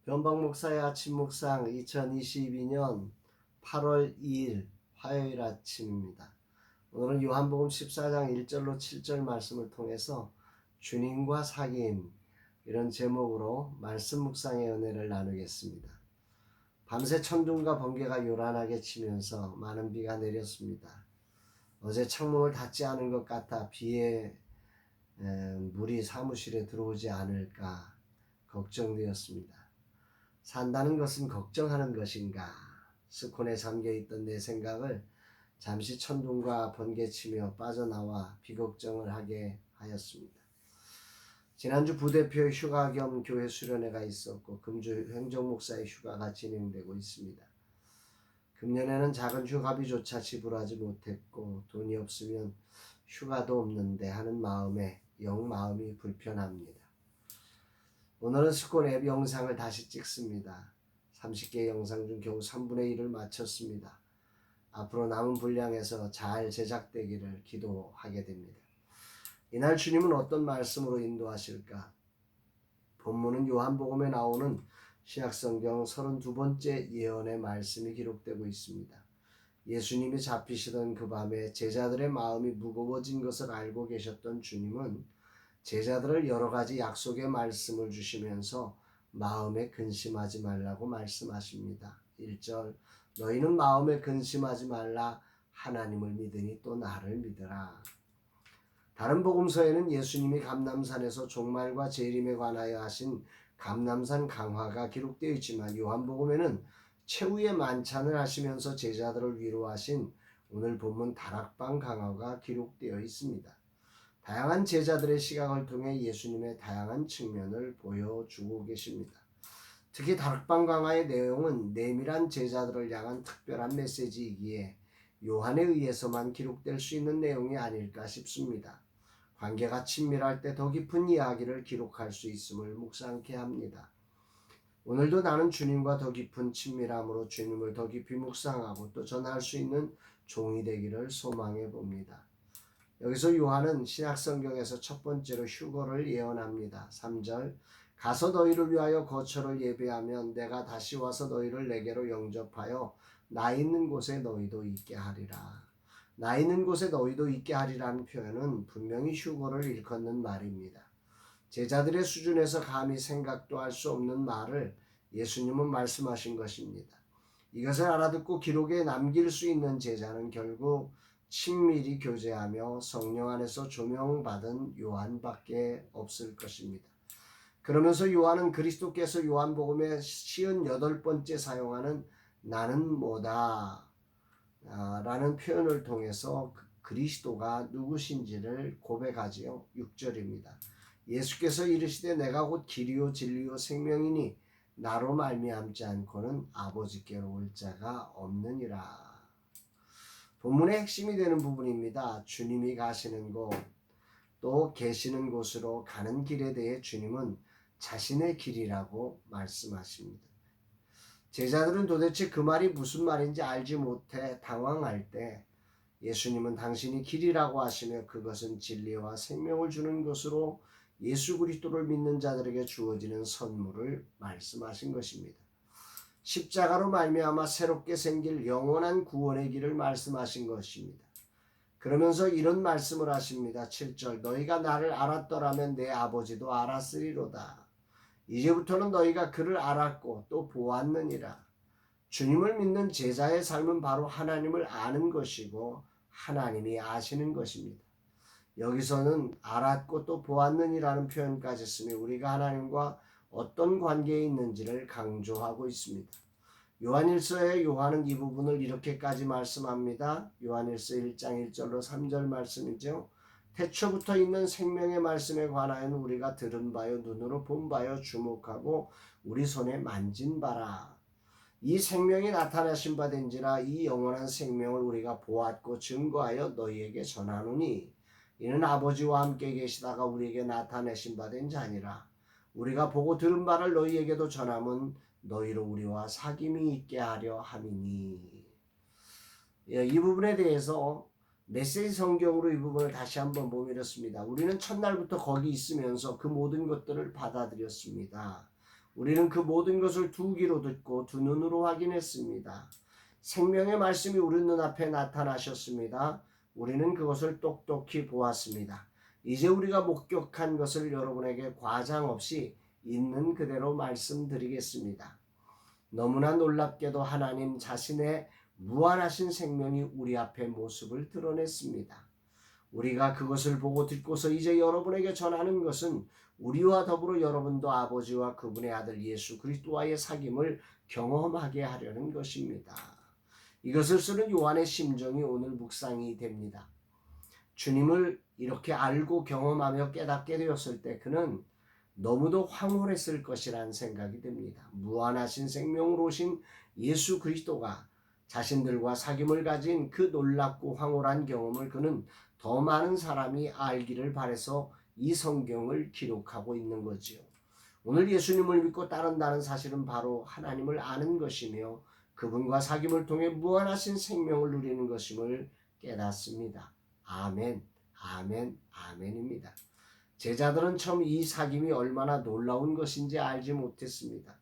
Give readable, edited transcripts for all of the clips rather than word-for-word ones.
변방 목사의 아침 묵상 2022년 8월 2일 화요일 아침입니다. 오늘은 요한복음 14장 1절로 7절 말씀을 통해서 주님과 사귐 이런 제목으로 말씀 묵상의 은혜를 나누겠습니다. 밤새 천둥과 번개가 요란하게 치면서 많은 비가 내렸습니다. 어제 창문을 닫지 않은 것 같아 비에 물이 사무실에 들어오지 않을까 걱정되었습니다. 산다는 것은 걱정하는 것인가? 스콘에 잠겨있던 내 생각을 잠시 천둥과 번개치며 빠져나와 비걱정을 하게 하였습니다. 지난주 부대표 휴가 겸 교회 수련회가 있었고 금주 행정목사의 휴가가 진행되고 있습니다. 금년에는 작은 휴가비조차 지불하지 못했고 돈이 없으면 휴가도 없는데 하는 마음에 영 마음이 불편합니다. 오늘은 스콘 앱 영상을 다시 찍습니다. 30개 영상 중 겨우 3분의 1을 마쳤습니다. 앞으로 남은 분량에서 잘 제작되기를 기도하게 됩니다. 이날 주님은 어떤 말씀으로 인도하실까? 본문은 요한복음에 나오는 신약성경 32번째 예언의 말씀이 기록되고 있습니다. 예수님이 잡히시던 그 밤에 제자들의 마음이 무거워진 것을 알고 계셨던 주님은 제자들을 여러 가지 약속의 말씀을 주시면서 마음에 근심하지 말라고 말씀하십니다. 1절 너희는 마음에 근심하지 말라 하나님을 믿으니 또 나를 믿으라. 다른 복음서에는 예수님이 감람산에서 종말과 재림에 관하여 하신 감람산 강화가 기록되어 있지만 요한복음에는 최후의 만찬을 하시면서 제자들을 위로하신 오늘 본문 다락방 강화가 기록되어 있습니다. 다양한 제자들의 시각을 통해 예수님의 다양한 측면을 보여주고 계십니다. 특히 다락방 강화의 내용은 내밀한 제자들을 향한 특별한 메시지이기에 요한에 의해서만 기록될 수 있는 내용이 아닐까 싶습니다. 관계가 친밀할 때 더 깊은 이야기를 기록할 수 있음을 묵상케 합니다. 오늘도 나는 주님과 더 깊은 친밀함으로 주님을 더 깊이 묵상하고 또 전할 수 있는 종이 되기를 소망해 봅니다. 여기서 요한은 신약성경에서 첫 번째로 휴거를 예언합니다. 3절 가서 너희를 위하여 거처를 예비하면 내가 다시 와서 너희를 내게로 영접하여 나 있는 곳에 너희도 있게 하리라. 나 있는 곳에 너희도 있게 하리라는 표현은 분명히 휴거를 일컫는 말입니다. 제자들의 수준에서 감히 생각도 할 수 없는 말을 예수님은 말씀하신 것입니다. 이것을 알아듣고 기록에 남길 수 있는 제자는 결국 친밀히 교제하며 성령 안에서 조명받은 요한밖에 없을 것입니다. 그러면서 요한은 그리스도께서 요한복음의 58번째 사용하는 나는 뭐다 라는 표현을 통해서 그리스도가 누구신지를 고백하지요. 6절입니다. 예수께서 이르시되 내가 곧 길이요 진리요 생명이니 나로 말미암지 않고는 아버지께로 올 자가 없느니라. 본문의 핵심이 되는 부분입니다. 주님이 가시는 곳, 또 계시는 곳으로 가는 길에 대해 주님은 자신의 길이라고 말씀하십니다. 제자들은 도대체 그 말이 무슨 말인지 알지 못해 당황할 때 예수님은 당신이 길이라고 하시며 그것은 진리와 생명을 주는 것으로 예수 그리스도를 믿는 자들에게 주어지는 선물을 말씀하신 것입니다. 십자가로 말미암아 새롭게 생길 영원한 구원의 길을 말씀하신 것입니다. 그러면서 이런 말씀을 하십니다. 7절 너희가 나를 알았더라면 내 아버지도 알았으리로다. 이제부터는 너희가 그를 알았고 또 보았느니라. 주님을 믿는 제자의 삶은 바로 하나님을 아는 것이고 하나님이 아시는 것입니다. 여기서는 알았고 또 보았느니라는 표현까지 쓰며 우리가 하나님과 어떤 관계에 있는지를 강조하고 있습니다. 요한일서의 요한은 이 부분을 이렇게까지 말씀합니다. 요한일서 1장 1절로 3절 말씀이죠. 태초부터 있는 생명의 말씀에 관하여는 우리가 들은 바요 눈으로 본 바요 주목하고 우리 손에 만진 바라. 이 생명이 나타나신 바 된지라 이 영원한 생명을 우리가 보았고 증거하여 너희에게 전하노니 이는 아버지와 함께 계시다가 우리에게 나타내신 바 된 자니라. 우리가 보고 들은 바를 너희에게도 전함은 너희로 우리와 사귐이 있게 하려 함이니. 이 부분에 대해서 메시지 성경으로 이 부분을 다시 한번 보면 이렇습니다. 우리는 첫날부터 거기 있으면서 그 모든 것들을 받아들였습니다. 우리는 그 모든 것을 두 귀로 듣고 두 눈으로 확인했습니다. 생명의 말씀이 우리 눈앞에 나타나셨습니다. 우리는 그것을 똑똑히 보았습니다. 이제 우리가 목격한 것을 여러분에게 과장 없이 있는 그대로 말씀드리겠습니다. 너무나 놀랍게도 하나님 자신의 무한하신 생명이 우리 앞에 모습을 드러냈습니다. 우리가 그것을 보고 듣고서 이제 여러분에게 전하는 것은 우리와 더불어 여러분도 아버지와 그분의 아들 예수 그리스도와의 사귐을 경험하게 하려는 것입니다. 이것을 쓰는 요한의 심정이 오늘 묵상이 됩니다. 주님을 이렇게 알고 경험하며 깨닫게 되었을 때 그는 너무도 황홀했을 것이라는 생각이 듭니다. 무한하신 생명으로 오신 예수 그리스도가 자신들과 사귐을 가진 그 놀랍고 황홀한 경험을 그는 더 많은 사람이 알기를 바라서 이 성경을 기록하고 있는 거지요. 오늘 예수님을 믿고 따른다는 사실은 바로 하나님을 아는 것이며 그분과 사귐을 통해 무한하신 생명을 누리는 것임을 깨닫습니다. 아멘, 아멘, 아멘입니다. 제자들은 처음 이 사귐이 얼마나 놀라운 것인지 알지 못했습니다.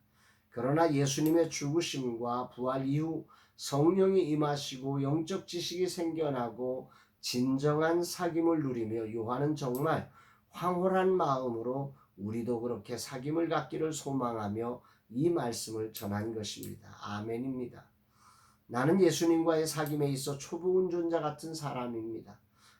그러나 예수님의 죽으심과 부활 이후 성령이 임하시고 영적 지식이 생겨나고 진정한 사귐을 누리며 요한은 정말 황홀한 마음으로 우리도 그렇게 사귐을 갖기를 소망하며 이 말씀을 전한 것입니다. 아멘입니다. 나는 예수님과의 사귐에 있어 초보 운전자 같은 사람입니다.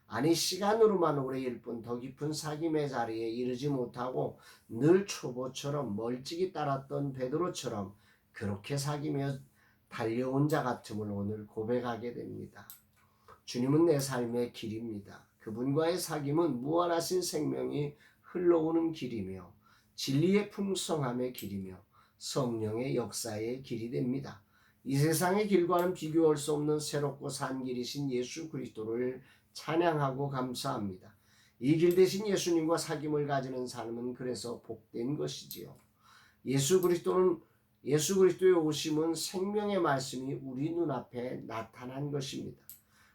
아니 시간으로만 오래일 뿐 더 깊은 사귐의 자리에 이르지 못하고 늘 초보처럼 멀찍이 따랐던 베드로처럼 그렇게 사귀며 달려온 자 같음을 오늘 고백하게 됩니다. 주님은 내 삶의 길입니다. 그분과의 사귐은 무한하신 생명이 흘러오는 길이며 진리의 풍성함의 길이며 성령의 역사의 길이 됩니다. 이 세상의 길과는 비교할 수 없는 새롭고 산 길이신 예수 그리스도를 찬양하고 감사합니다. 이 길 대신 예수님과 사귐을 가지는 삶은 그래서 복된 것이지요. 예수 그리스도의 오심은 생명의 말씀이 우리 눈앞에 나타난 것입니다.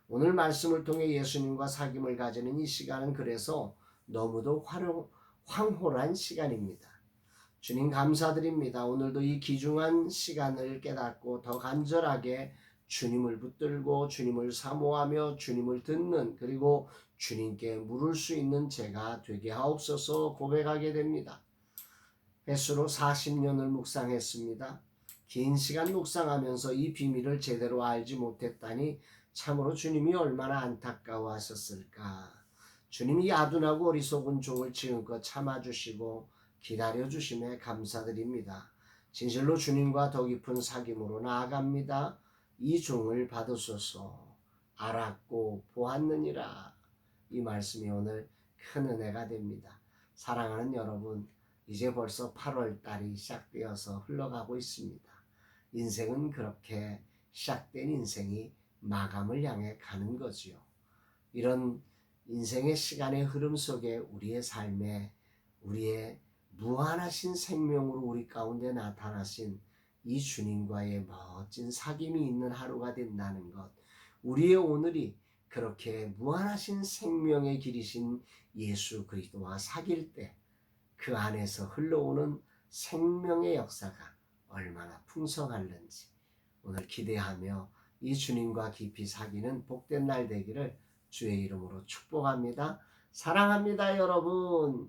오늘 말씀을 통해 예수님과 사귐을 가지는 이 시간은 그래서 너무도 황홀한 시간입니다. 주님 감사드립니다. 오늘도 이 귀중한 시간을 깨닫고 더 간절하게 주님을 붙들고 주님을 사모하며 주님을 듣는 그리고 주님께 물을 수 있는 제가 되게 하옵소서 고백하게 됩니다. 횟수로 40년을 묵상했습니다. 긴 시간 묵상하면서 이 비밀을 제대로 알지 못했다니 참으로 주님이 얼마나 안타까워하셨을까. 주님이 아둔하고 어리석은 종을 지금껏 참아주시고 기다려주심에 감사드립니다. 진실로 주님과 더 깊은 사귐으로 나아갑니다. 이 종을 받으소서. 알았고 보았느니라. 이 말씀이 오늘 큰 은혜가 됩니다. 사랑하는 여러분, 이제 벌써 8월 달이 시작되어서 흘러가고 있습니다. 인생은 그렇게 시작된 인생이 마감을 향해 가는 거지요. 이런 인생의 시간의 흐름 속에 우리의 삶에 우리의 무한하신 생명으로 우리 가운데 나타나신 이 주님과의 멋진 사귐이 있는 하루가 된다는 것, 우리의 오늘이 그렇게 무한하신 생명의 길이신 예수 그리스도와 사귈 때 그 안에서 흘러오는 생명의 역사가 얼마나 풍성할는지 오늘 기대하며 이 주님과 깊이 사귀는 복된 날 되기를 주의 이름으로 축복합니다. 사랑합니다, 여러분.